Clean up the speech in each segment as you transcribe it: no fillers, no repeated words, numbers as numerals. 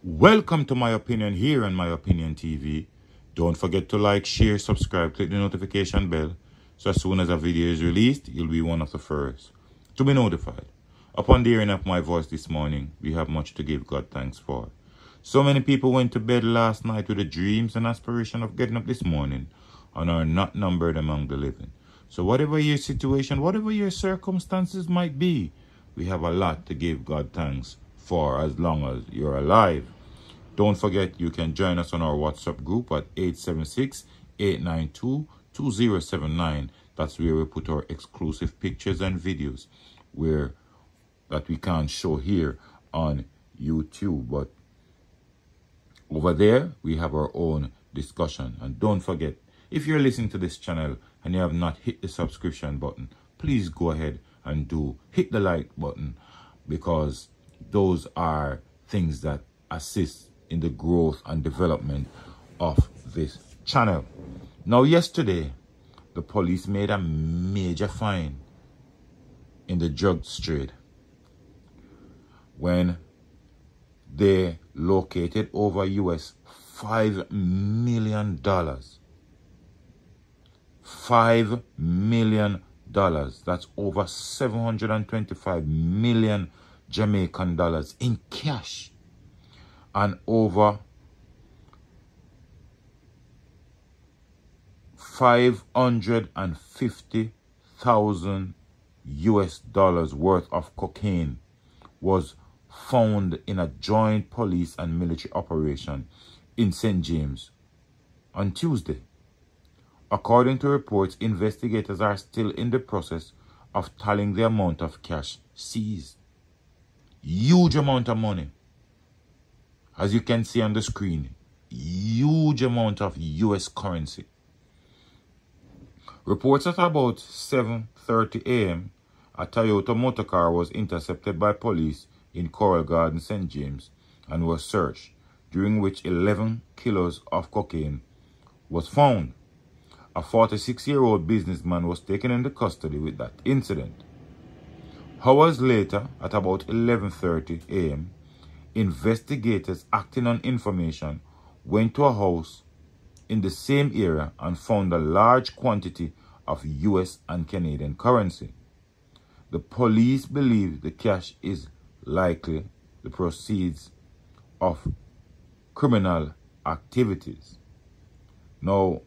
Welcome to My Opinion here on My Opinion TV. Don't forget to like, share, subscribe, click the notification bell so as soon as a video is released, you'll be one of the first to be notified. Upon the hearing of my voice this morning, we have much to give God thanks for. So many people went to bed last night with the dreams and aspiration of getting up this morning and are not numbered among the living. So whatever your situation, whatever your circumstances might be, we have a lot to give God thanks for as long as you're alive. Don't forget you can join us on our WhatsApp group at 876-892-2079. That's where we put our exclusive pictures and videos that we can't show here on YouTube. But over there, we have our own discussion. And don't forget, if you're listening to this channel and you have not hit the subscription button, please go ahead and hit the like button, because those are things that assist in the growth and development of this channel. Now, yesterday, the police made a major find in the drug trade when they located over US $5 million. $5 million. That's over 725 million Jamaican dollars in cash, and over 550,000 US dollars worth of cocaine was found in a joint police and military operation in St. James on Tuesday. According to reports, investigators are still in the process of tallying the amount of cash seized. Huge amount of money. As you can see on the screen, huge amount of US currency. Reports at about 7:30 a.m., a Toyota motor car was intercepted by police in Coral Garden, St. James, and was searched, during which 11 kilos of cocaine was found. A 46-year-old businessman was taken into custody with that incident. Hours later, at about 11:30 a.m., investigators acting on information went to a house in the same area and found a large quantity of US and Canadian currency. The police believe the cash is likely the proceeds of criminal activities. Now,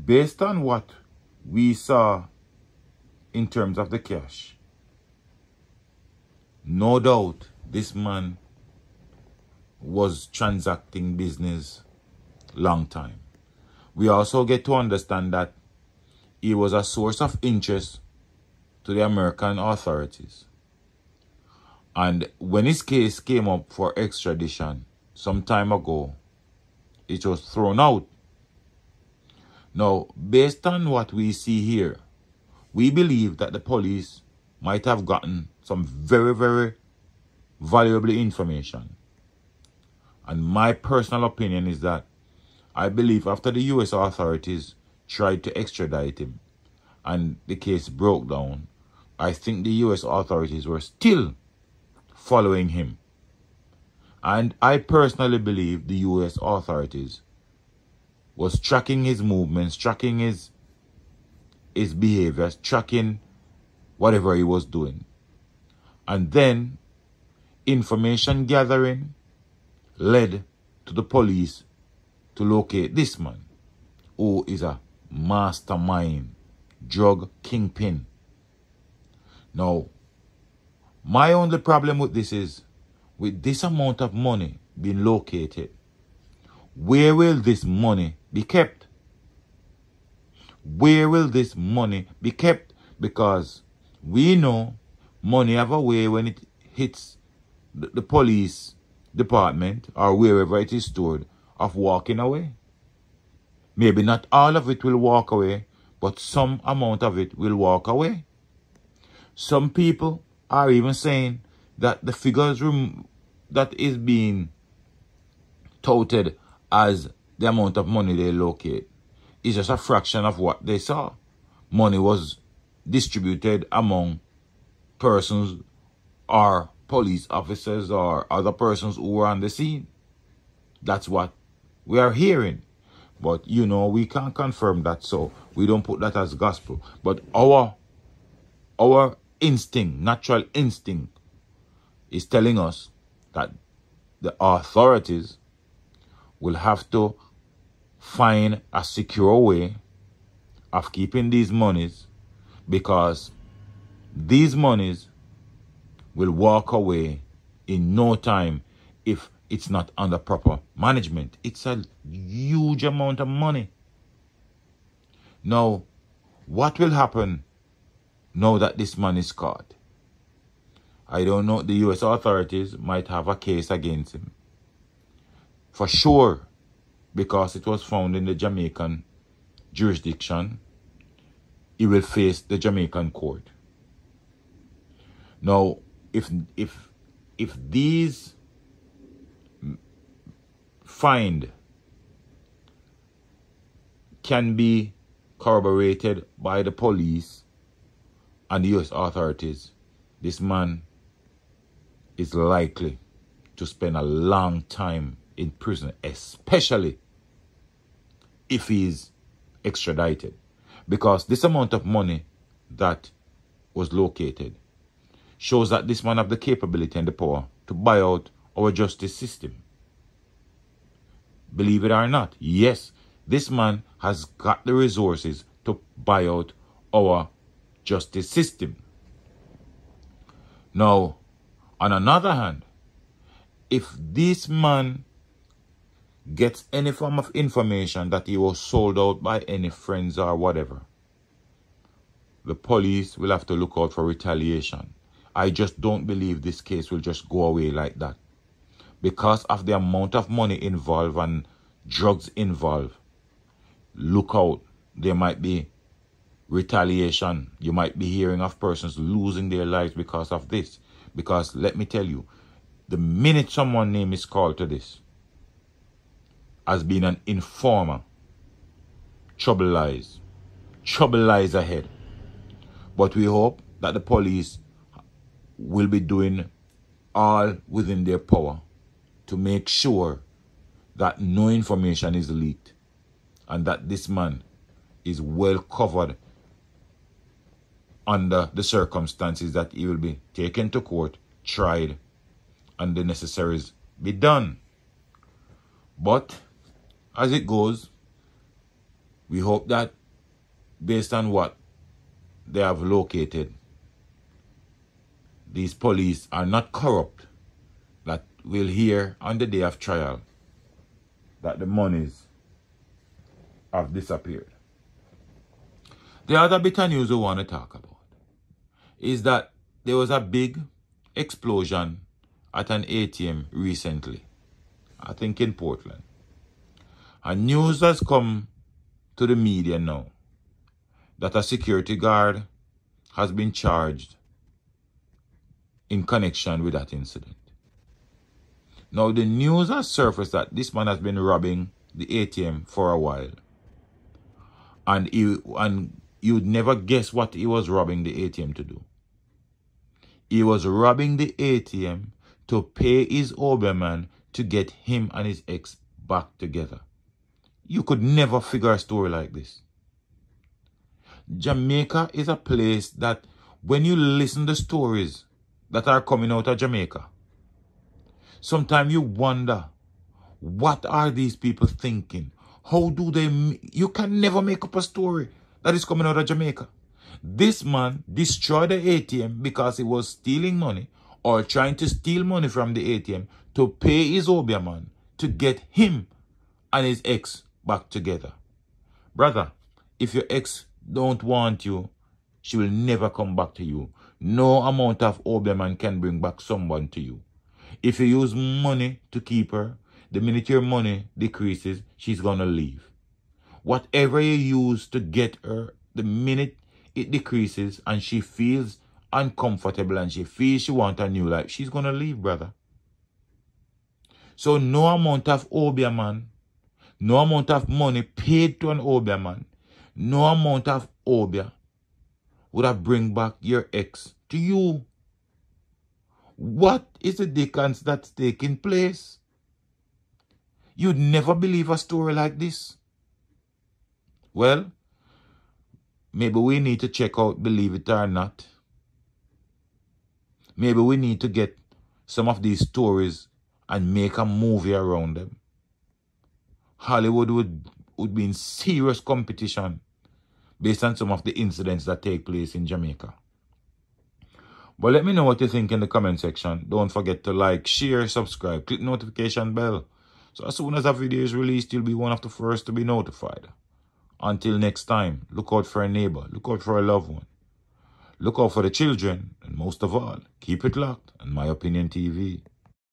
based on what we saw in terms of the cash, no doubt this man was transacting business long time. We also get to understand that he was a source of interest to the American authorities. And when his case came up for extradition some time ago, it was thrown out. Now, based on what we see here, we believe that the police might have gotten some very, very valuable information. And my personal opinion is that I believe after the US authorities tried to extradite him and the case broke down, I think the US authorities were still following him. And I personally believe the US authorities was tracking his movements, tracking his behaviors, tracking whatever he was doing. And then information gathering led to the police to locate this man, who is a mastermind drug kingpin. Now, my only problem with this is, with this amount of money being located, where will this money be kept? Where will this money be kept? Because we know money have a way when it hits the police department or wherever it is stored of walking away. Maybe not all of it will walk away, but some amount of it will walk away. Some people are even saying that the figures that is being touted as the amount of money they locate is just a fraction of what they saw. Money was distributed among persons or police officers or other persons who were on the scene. That's what we are hearing. But, you know, we can't confirm that, so we don't put that as gospel. But our instinct, natural instinct, is telling us that the authorities will have to find a secure way of keeping these monies, because these monies will walk away in no time if it's not under proper management. It's a huge amount of money. Now, what will happen now that this man is caught? I don't know. The US authorities might have a case against him. For sure, because it was found in the Jamaican jurisdiction, he will face the Jamaican court. Now, if these find can be corroborated by the police and the US authorities, this man is likely to spend a long time in prison, especially if he is extradited, because this amount of money that was located shows that this man have the capability and the power to buy out our justice system. Believe it or not, yes, this man has got the resources to buy out our justice system. Now, on another hand, if this man gets any form of information that he was sold out by any friends or whatever, the police will have to look out for retaliation. I just don't believe this case will just go away like that. Because of the amount of money involved and drugs involved, look out. There might be retaliation. You might be hearing of persons losing their lives because of this. Because let me tell you, the minute someone's name is called to this as being an informer, trouble lies. Trouble lies ahead. But we hope that the police will be doing all within their power to make sure that no information is leaked and that this man is well covered under the circumstances, that he will be taken to court, tried, and the necessaries be done. But as it goes, we hope that based on what they have located, these police are not corrupt, that we'll hear on the day of trial that the monies have disappeared. The other bit of news we want to talk about is that there was a big explosion at an ATM recently, I think in Portland. And news has come to the media now that a security guard has been charged in connection with that incident. Now, the news has surfaced that this man has been robbing the ATM for a while. And you'd never guess what he was robbing the ATM to do. He was robbing the ATM to pay his Oberman to get him and his ex back together. You could never figure a story like this. Jamaica is a place that when you listen to stories that are coming out of Jamaica, sometimes you wonder, what are these people thinking? How do they... You can never make up a story that is coming out of Jamaica. This man destroyed the ATM because he was stealing money or trying to steal money from the ATM to pay his Oberman to get him and his ex back together. Brother, if your ex don't want you, she will never come back to you. No amount of Oberman can bring back someone to you. If you use money to keep her, the minute your money decreases, she's gonna leave. Whatever you use to get her, the minute it decreases and she feels uncomfortable and she feels she wants a new life, she's gonna leave, brother. So no amount of Oberman, no amount of money paid to an Oberman, no amount of Ober would have bring back your ex to you. What is the dickens that's taking place? You'd never believe a story like this. Well, maybe we need to check out Believe It or Not. Maybe we need to get some of these stories and make a movie around them. Hollywood would be in serious competition based on some of the incidents that take place in Jamaica. But let me know what you think in the comment section. Don't forget to like, share, subscribe, click notification bell. So as soon as a video is released, you'll be one of the first to be notified. Until next time, look out for a neighbor, look out for a loved one. Look out for the children, and most of all, keep it locked on My Opinion TV.